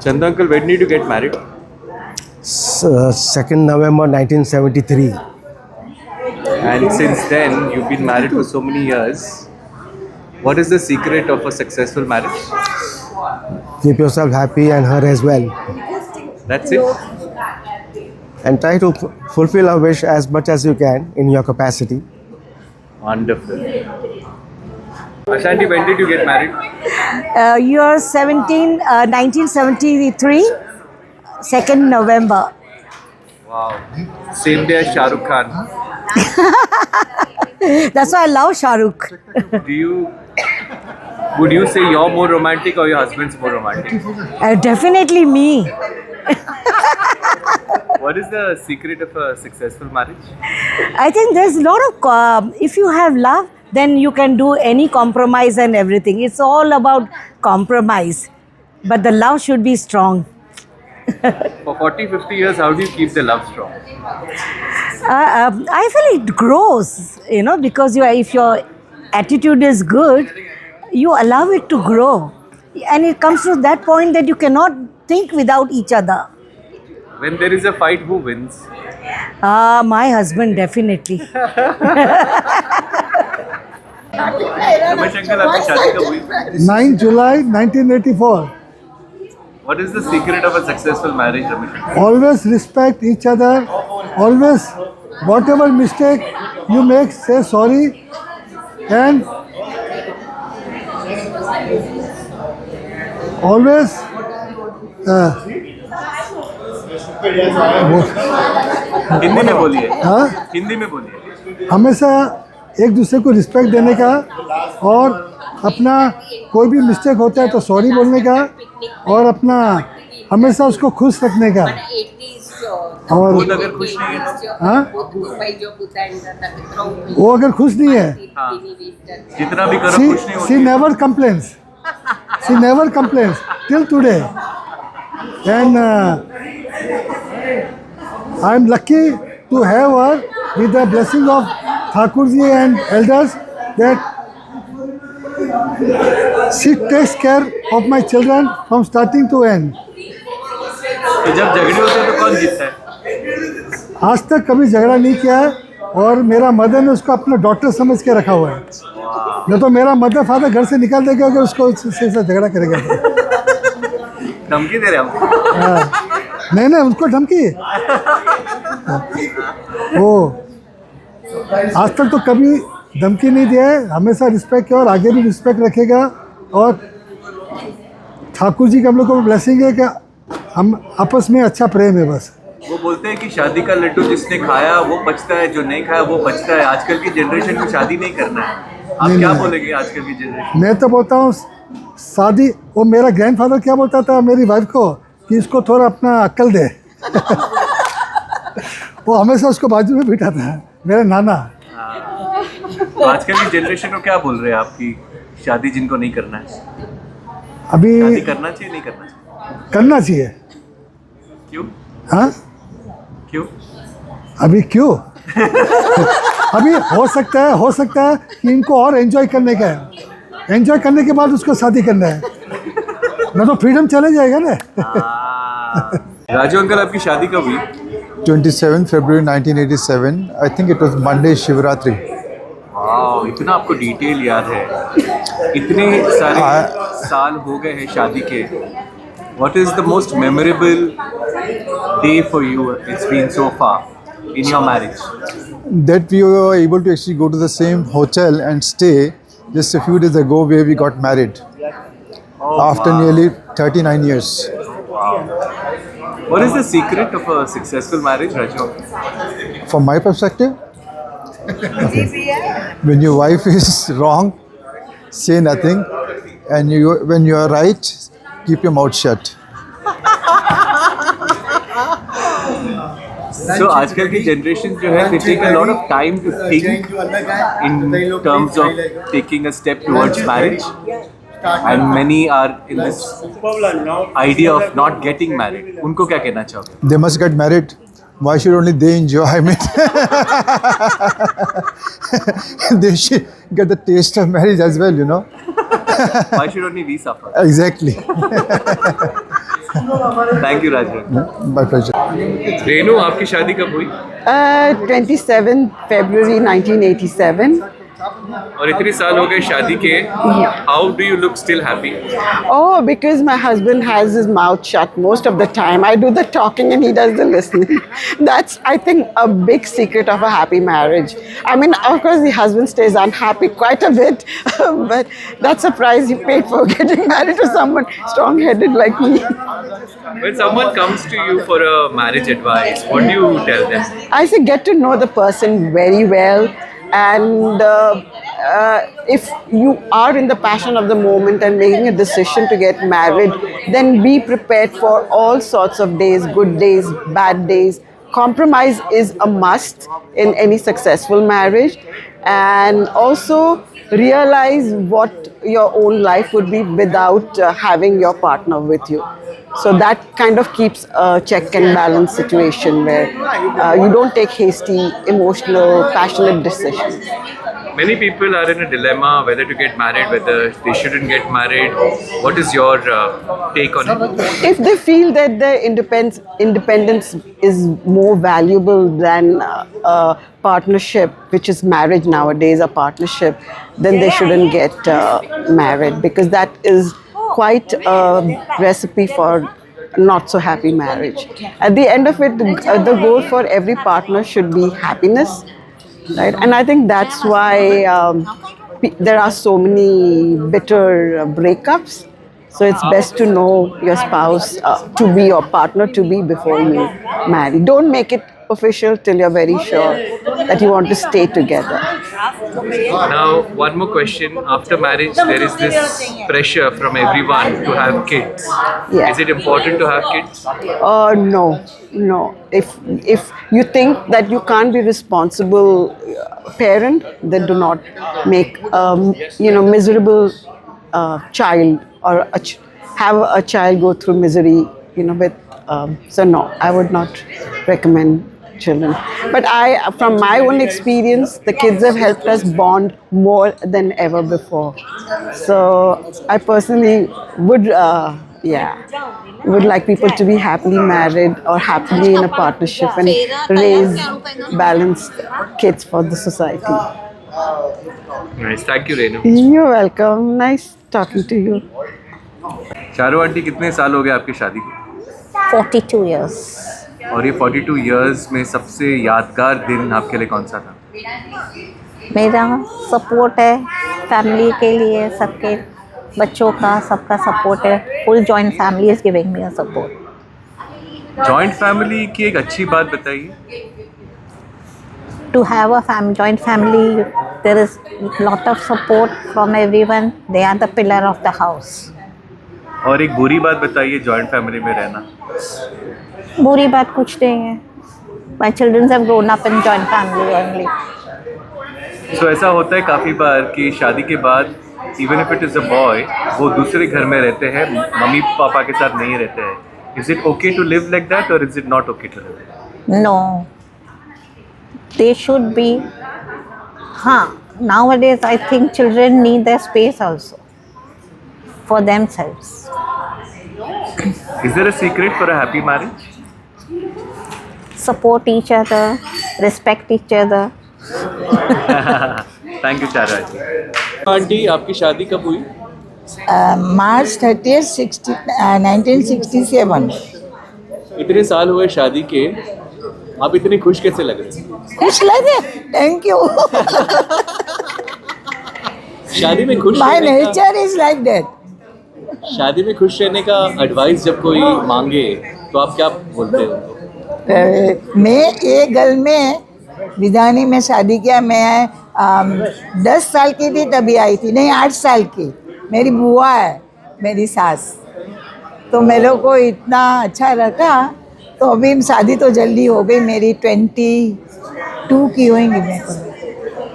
Chanda uncle, when did you get married? 2nd November 1973. And since then, you've been married for so many years. What is the secret of a successful marriage? Keep yourself happy and her as well. That's it? And try to fulfill her wish as much as you can in your capacity. Wonderful. Ashanti, when did you get married? Year 1973, 2nd November. Wow. Same day as Shah Rukh Khan. That's why I love Shah Rukh. Would you say you're more romantic or your husband's more romantic? Definitely me. What is the secret of a successful marriage? I think there's a lot of, if you have love, then you can do any compromise and everything. It's all about compromise. But the love should be strong. For 40, 50 years, how do you keep the love strong? I feel it grows, because if your attitude is good, you allow it to grow. And it comes to that point that you cannot think without each other. When there is a fight, who wins? My husband, definitely. Ramesh uncle, आपकी शादी कब हुई? 9 July 1984. What is the secret of a successful marriage, Ramesh uncle? Always respect each other. Always, whatever mistake you make, say sorry. And always Hindi में बोलिए. हाँ हिंदी में बोलिए. हमेशा एक दूसरे को रिस्पेक्ट देने का और अपना कोई भी मिस्टेक होता है तो सॉरी बोलने का और अपना हमेशा उसको खुश रखने का. और खुद अगर खुश नहीं है तो? हाँ वो अगर खुश नहीं है, हाँ. जितना भी करो खुश नहीं she होती. never complains. She never complains till today. And I am lucky to have her with the blessing of Thakurji and elders that she takes care of my children from starting to end. तो जब झगड़े होते हैं तो कौन जीतता है? आज तक कभी झगड़ा नहीं किया है और मेरा मदर ने उसको अपना डॉक्टर समझ के रखा हुआ है. नहीं तो मेरा मदर फादर घर से निकाल देगा अगर उसको उससे झगड़ा करेगा तो. धमकी दे रहे हम. नहीं उनको धमकी वो आज तक तो कभी धमकी नहीं दिया है. हमेशा रिस्पेक्ट किया और आगे भी रिस्पेक्ट रखेगा. और ठाकुर जी के हम लोग को ब्लेसिंग है कि हम आपस में अच्छा प्रेम है. बस वो बोलते हैं कि शादी का लड्डू जिसने खाया वो पचता है, जो नहीं खाया वो पचता है. आजकल की जनरेशन को शादी नहीं करना है. आप क्या बोलेंगे आजकल की जनरेशन? मैं तो बोलता हूँ शादी, वो मेरा ग्रैंडफादर क्या बोलता था मेरी वाइफ को कि इसको थोड़ा अपना अक्ल दे. वो हमेशा उसको बाजू में बिठा था मेरा नाना. तो आजकल की जनरेशन को क्या बोल रहे हैं आपकी शादी जिनको नहीं करना है? अभी शादी करना चाहिए नहीं करना चाहिए? करना चाहिए. क्यों? हाँ क्यों? अभी क्यों? अभी हो सकता है कि इनको और एंजॉय करने का है. एंजॉय करने के बाद उसको शादी करना है, ना तो फ्रीडम चले जाएगा ना. राजू अंकल, आपकी शादी कब हुई? 27 February 1987. I think it was Monday Shivratri. वाह, इतना आपको डिटेल याद है. इतने सारे साल हो गए हैं शादी के. What is the most memorable day for you? It's been so far in your marriage. That we were able to actually go to the same hotel and stay just a few days ago where we got married after nearly 39 years. Wow. What is the secret of a successful marriage, Raju? From my perspective, when your wife is wrong, say nothing, and when you are right, keep your mouth shut. So आजकल की generation जो है, they take a lot of time to think in terms of taking a step towards marriage, and many are in this idea of not getting married. उनको क्या कहना चाहोगे? They must get married. Why should only they enjoy? I mean, they should get the taste of marriage as well, Why should only we suffer? Exactly. Thank you Rajan. My pleasure. Renu, आपकी शादी कब हुई? 27 February 1987. और इतने साल हो गए शादी के, how do you look still happy? Oh, because my husband has his mouth shut most of the time. I do the talking and he does the listening. That's, I think, a big secret of a happy marriage. I mean, of course, the husband stays unhappy quite a bit, but that's a price you paid for getting married to someone strong-headed like me. When someone comes to you for a marriage advice, what do you tell them? I say get to know the person very well, and if you are in the passion of the moment and making a decision to get married, then be prepared for all sorts of days, good days, bad days. Compromise is a must in any successful marriage, and also realize what your own life would be without having your partner with you. So that kind of keeps a check and balance situation where you don't take hasty, emotional, passionate decisions. Many people are in a dilemma whether to get married, whether they shouldn't get married. What is your take on it? If they feel that their independence is more valuable than a partnership, which is marriage nowadays, a partnership, then they shouldn't get married, because that is quite a recipe for not so happy marriage. At the end of it, the goal for every partner should be happiness, right? And I think that's why there are so many bitter breakups. So it's best to know your spouse to be your partner to be before you marry. Don't make it official till you're very sure that you want to stay together. Now, one more question. After marriage, there is this pressure from everyone to have kids. Yeah. Is it important to have kids? No. If you think that you can't be responsible parent, then do not make miserable child, or have a child go through misery. So no, I would not recommend children. But from my own experience, the kids have helped us bond more than ever before. So I personally would like people to be happily married or happily in a partnership and raise balanced kids for the society. Nice. Thank you, Renu. You're welcome. Nice talking to you. Charu aunty, कितने साल हो गए आपकी शादी को? 42 years. और ये 42 years में सबसे यादगार दिन आपके लिए कौन सा था? मेरा सपोर्ट है फैमिली के लिए, सबके बच्चों का, सबका सपोर्ट है. Full joint family is giving me a support. Joint family की एक अच्छी बात बताइए. To have a joint family, there is lot of support from everyone. They are the pillar of the house. और एक बुरी बात बताइए जॉइंट फैमिली में रहना. बुरी बात कुछ नहीं है. My children have grown up in joint family only. So ऐसा होता है काफ़ी बार कि शादी के बाद even if it is a boy, वो दूसरे घर में रहते हैं, मम्मी पापा के साथ नहीं रहते हैं. Is it okay to live like that or is it not okay to live? No. They should be. Nowadays I think children need their space also for themselves. Is there a secret for a happy marriage? Support each other, respect each other. Thank you Charu aunty. Aunty, आपकी शादी कब हुई? March 30th, 1967. इतने साल हुए शादी के, आप इतनी खुश कैसे लग रहे हैं? खुश लगे? Thank you. शादी में खुश My रहने का, nature is like that. शादी में खुश रहने का एडवाइस जब कोई मांगे तो आप क्या बोलते हो? मैं ये गल में विधानी में शादी किया. मैं 10 साल की थी तभी आई थी. नहीं, 8 साल की. मेरी बुआ है, मेरी सास. तो मेरे को इतना अच्छा लगा. तो अभी शादी तो जल्दी हो गई मेरी. 22 की होंगी मेरे को.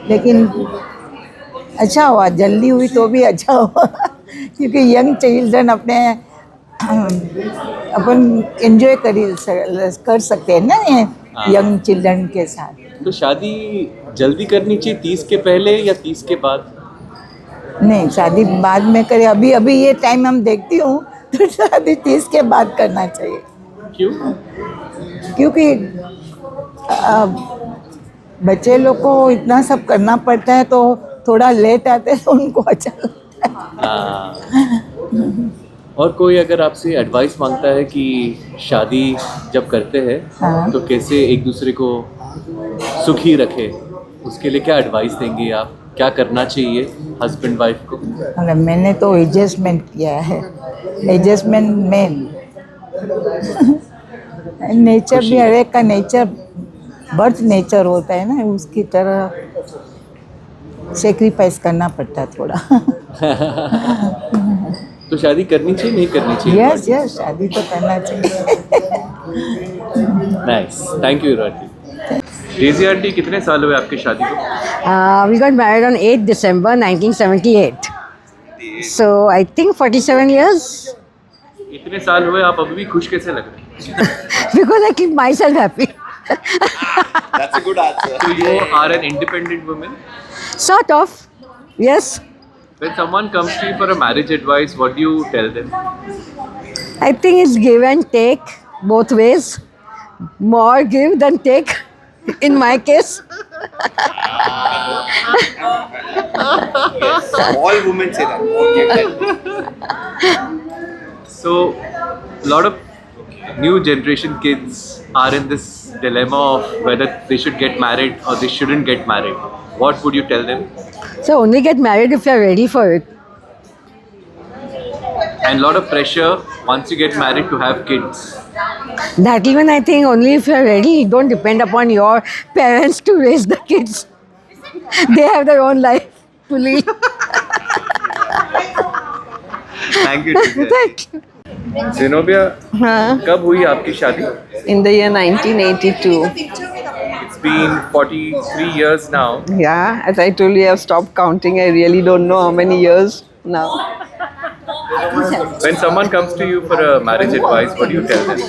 लेकिन अच्छा हुआ, जल्दी हुई तो भी अच्छा हुआ. क्योंकि यंग चिल्ड्रन अपन एंजॉय कर सकते हैं ना यंग चिल्ड्रन के साथ. तो शादी जल्दी करनी चाहिए 30 के पहले या 30 के बाद? नहीं, शादी बाद में करे. अभी ये टाइम हम देखती हूँ तो शादी 30 के बाद करना चाहिए, क्यों? क्योंकि बच्चे लोग को इतना सब करना पड़ता है, तो थोड़ा लेट आते हैं तो उनको अच्छा लगता है। हाँ। और कोई अगर आपसे एडवाइस मांगता है कि शादी जब करते हैं हाँ। तो कैसे एक दूसरे को सुखी रखे, उसके लिए क्या एडवाइस देंगे आप? क्या करना चाहिए हस्बैंड वाइफ को? मतलब मैंने तो एडजस्टमेंट किया है, एडजस्टमेंट मेन। नेचर भी, हर एक का नेचर बर्थ नेचर होता है ना, उसकी तरह सेक्रीफाइस करना पड़ता है थोड़ा। तो शादी करनी चाहिए नहीं करनी चाहिए? यस यस, शादी तो करना चाहिए। Nice, thank you aunty. Daisy aunty, कितने साल हुए आपकी शादी को? We got married on 8 December 1978. So I think 47 years. इतने साल हुए, आप अभी भी खुश कैसे लग रहे हैं? Because I keep myself happy. That's a good answer. So you are an independent woman. Sort of. Yes. When someone comes to you for a marriage advice, what do you tell them? I think it's give and take both ways. More give than take in my case. All women say that. Okay. So, a lot of new generation kids are in this dilemma of whether they should get married or they shouldn't get married. What would you tell them? So only get married if you're ready for it. And a lot of pressure once you get married to have kids. That even I think only if you're ready. Don't depend upon your parents to raise the kids. They have their own life to lead. Thank you. Thank you. Zenobia, कब हुई आपकी शादी? In the year 1982. It's been 43 years now. Yeah, as I told you, I've stopped counting. I really don't know how many years now. When someone comes to you for a marriage advice, what do you tell them?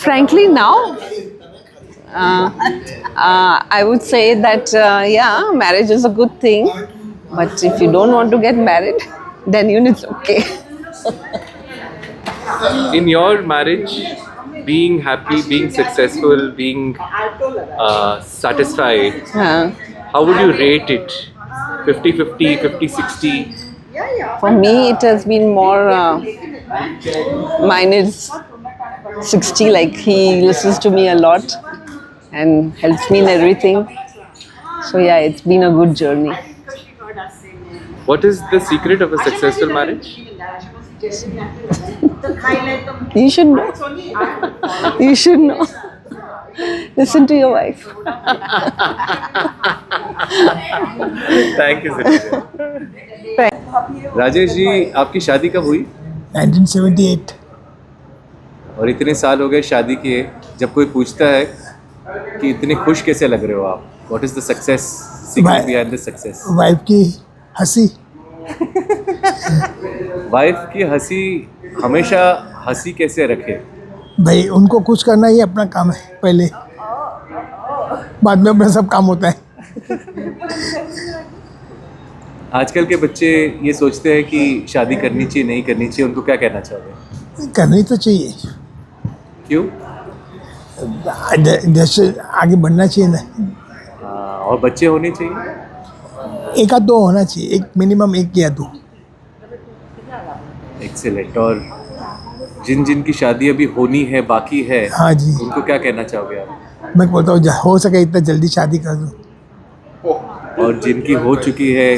Frankly, now, I would say that, yeah, marriage is a good thing. But if you don't want to get married, then it's okay. In your marriage, being happy, being successful, being satisfied, how would you rate it? 50-50, 50-60? For me, it has been more, mine is 60, like he listens to me a lot and helps me in everything. So yeah, it's been a good journey. What is the secret of a successful marriage? You should know. You should know. Listen to your wife. Thank you, Zenobia. Rajesh ji, आपकी शादी कब हुई? 1978। और इतने साल हो गए शादी किए, जब कोई पूछता है कि इतने खुश कैसे लग रहे हो आप, what is the success, secret behind the success? Wife की हंसी। वाइफ की हंसी, हमेशा हंसी कैसे रखे? भाई उनको खुश करना ही अपना काम है पहले, बाद में अपना सब काम होता है। आजकल के बच्चे ये सोचते हैं कि शादी करनी चाहिए नहीं करनी चाहिए, उनको क्या कहना चाहोगे? करनी तो चाहिए, क्यों? जैसे आगे बढ़ना चाहिए ना। और बच्चे होने चाहिए? एक आध दो होना चाहिए, एक मिनिमम एक या दो। एक्सीलेंट। और जिन जिन की शादी अभी होनी है, बाकी है, हाँ जी, उनको क्या कहना चाहोगे आप? मैं बोलता हूँ हो सके इतना जल्दी शादी कर दो। और जिनकी हो चुकी है,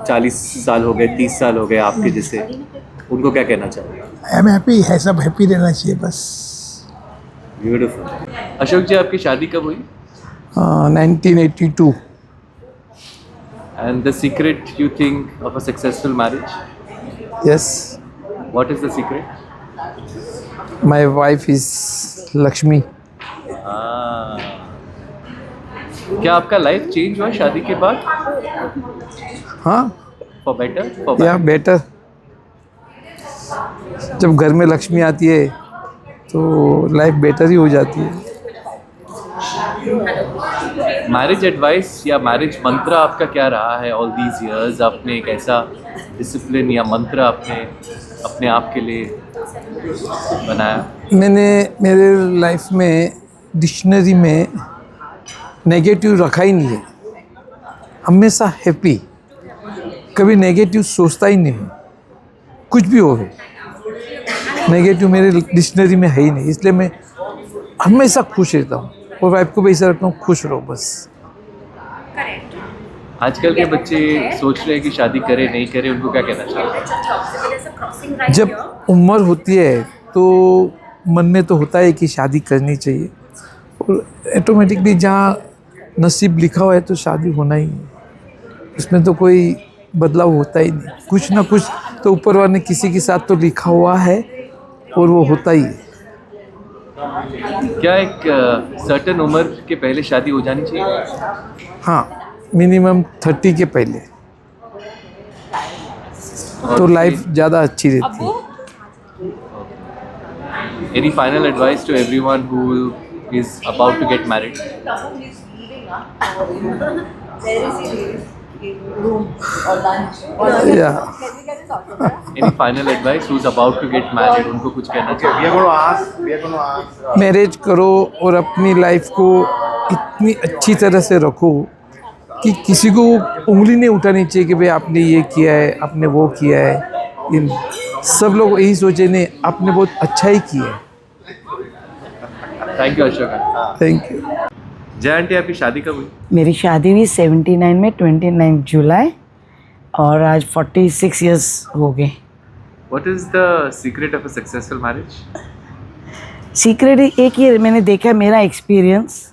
40 साल हो गए, 30 साल हो गए आपके जैसे, उनको क्या कहना चाहोगे? आई एम हैप्पी है, सब हैप्पी रहना चाहिए बस। ब्यूटीफुल। अशोक जी, आपकी शादी कब हुई? 1982. And the secret you think of a successful marriage? Yes, What is the secret? my wife is Lakshmi. क्या आपका लाइफ चेंज हुआ शादी के बाद? हाँ, फॉर बेटर, फॉर या बेटर। जब घर में लक्ष्मी आती है तो लाइफ बेटर ही हो जाती है। मैरिज एडवाइस या मैरिज मंत्र आपका क्या रहा है ऑल दीज इयर्स? आपने एक ऐसा डिसिप्लिन या मंत्र आपने अपने आप के लिए बनाया? मैंने मेरे लाइफ में डिक्शनरी में नेगेटिव रखा ही नहीं है, हमेशा हैप्पी, कभी नेगेटिव सोचता ही नहीं हूँ, कुछ भी हो नेगेटिव मेरे डिक्शनरी में है ही नहीं, इसलिए मैं हमेशा खुश रहता हूँ और वाइफ को भी ऐसा रखता हूँ, खुश रहो बस। आजकल के बच्चे सोच रहे हैं कि शादी करे नहीं करे, उनको क्या कहना चाहते हैं? जब उम्र होती है तो मन में तो होता है कि शादी करनी चाहिए, और ऑटोमेटिकली जहाँ नसीब लिखा हुआ है तो शादी होना ही है, इसमें तो कोई बदलाव होता ही नहीं, कुछ ना कुछ तो ऊपर वाले ने किसी के साथ तो लिखा हुआ है और वो होता ही है। क्या एक सर्टेन उम्र के पहले शादी हो जानी चाहिए? हाँ, मिनिमम 30 के पहले तो लाइफ ज़्यादा अच्छी रहती है। Any final advice to everyone who is about to get married? Yeah. Any final advice who's about to get married? उनको कुछ कहना चाहिए? मैरिज करो और अपनी लाइफ को इतनी अच्छी तरह से रखो कि किसी को उंगली नहीं उठानी चाहिए कि भाई आपने ये किया है, आपने वो किया है। इन सब लोग यही सोचे नहीं, आपने बहुत अच्छा ही किया है। Thank you Ashok. Thank you. जय आंटी, आपकी शादी कब हुई? मेरी शादी हुई 79 में 29 जुलाई, और आज 46 इयर्स हो गए। What is the secret of a successful marriage? Secret एक ही मैंने देखा, मेरा एक्सपीरियंस,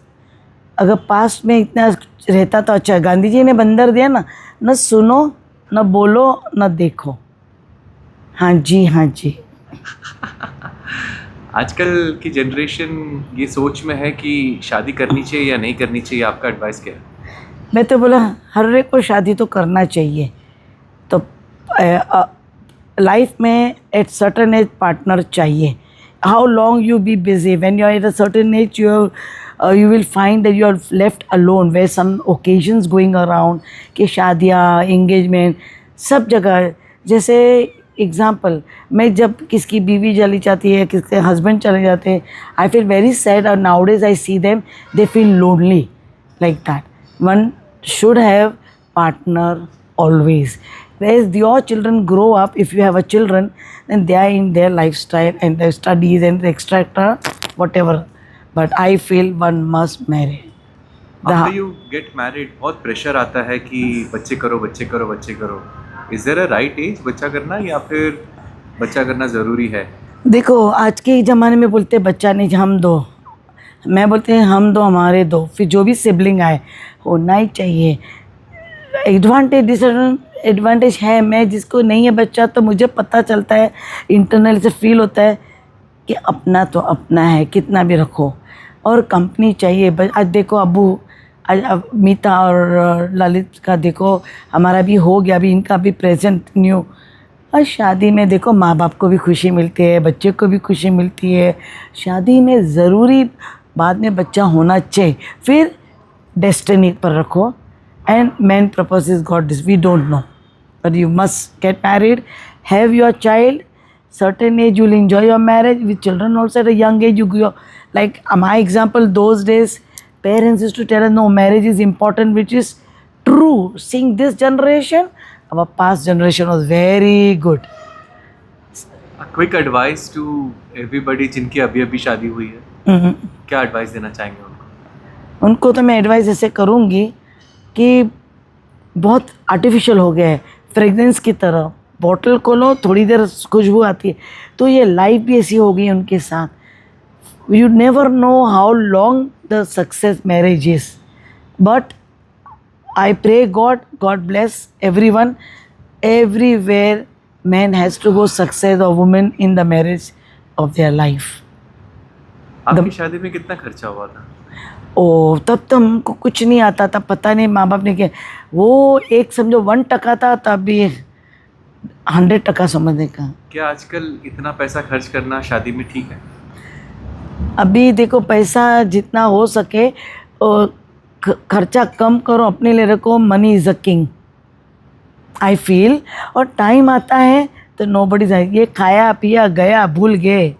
अगर पास्ट में इतना रहता तो अच्छा। गांधी जी ने बंदर दिया ना, न सुनो न बोलो न देखो। हाँ जी, हाँ जी। आजकल की जनरेशन ये सोच में है कि शादी करनी चाहिए या नहीं करनी चाहिए, आपका एडवाइस क्या है? मैं तो बोला हर एक को शादी तो करना चाहिए। तो लाइफ में एट सर्टन एज पार्टनर चाहिए। How long you be busy, when you are at a certain age you will find that you are left alone, where some occasions going around कि शादियाँ, engagement सब जगह। जैसे example, मैं जब किसकी बीवी चली जाती है, किसके हस्बैंड चले जाते हैं, आई फील वेरी सैड, और now days I see them, they feel lonely like that. One should have partner always. Whereas your children grow up, if you have a children, then they are in their lifestyle and their studies and extra whatever. But I feel one must marry. After you get married, बहुत pressure आता है कि बच्चे करो, बच्चे करो, बच्चे करो। Is there a right age बच्चा करना, या फिर बच्चा करना ज़रूरी है? देखो, आज के ज़माने में बोलते बच्चा नहीं, हम दो। मैं बोलते हैं हम दो, हमारे दो, फिर जो भी सिबलिंग आए होना ही चाहिए। एडवांटेज डिसएडवांटेज है। मैं जिसको नहीं है बच्चा, तो मुझे पता चलता है, इंटरनल से फील होता है कि अपना तो अपना है, कितना भी रखो, और कंपनी चाहिए। आज देखो अबू, आज मीता और ललित का देखो, हमारा भी हो गया, अभी इनका भी प्रेजेंट न्यू। और शादी में देखो माँ बाप को भी खुशी मिलती है, बच्चे को भी खुशी मिलती है। शादी में ज़रूरी बाद में बच्चा होना चाहिए, फिर डेस्टिनी पर रखो। And man proposes God this, we don't know, but you must get married, have your child. Certain age you'll enjoy your marriage. With children also at a young age you go, like my example, those days parents used to tell us no, marriage is important, which is true. Seeing this generation, our past generation was very good. A quick advice to everybody जिनकी अभी शादी हुई है, क्या advice देना चाहेंगे उनको? उनको तो मैं एडवाइस ऐसे करूँगी कि बहुत आर्टिफिशियल हो गया है, फ्रेगरेंस की तरह। बॉटल खोलो, थोड़ी देर खुशबू आती है, तो ये लाइफ भी ऐसी हो गई उनके साथ। You never know how long the success marriage is, but I pray God bless everyone, everywhere man has to go success और women in the marriage of their life. आपकी शादी में कितना खर्चा हुआ था? ओ, तब तो हमको कुछ नहीं आता था, पता नहीं माँ बाप ने क्या, वो एक समझो 1% था, तब भी 100% समझने का। क्या आजकल इतना पैसा खर्च करना शादी में ठीक है? अभी देखो, पैसा जितना हो सके खर्चा कम करो, अपने लिए रखो। Money is a king, I feel. और टाइम आता है तो नोबडी ये खाया पिया गया भूल गए।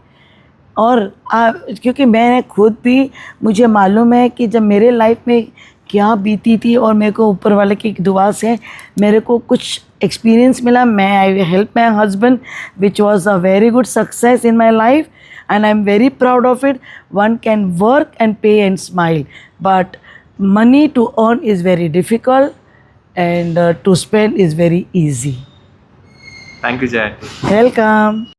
और क्योंकि मैंने खुद भी, मुझे मालूम है कि जब मेरे लाइफ में क्या बीती थी और मेरे को ऊपर वाले की दुआ से मेरे को कुछ एक्सपीरियंस मिला। मैं I help my husband which was a very good success in my life and I'm very proud of it. One can work and pay and smile, but money to earn is very difficult and to spend is very easy. Thank you, Jay. Welcome.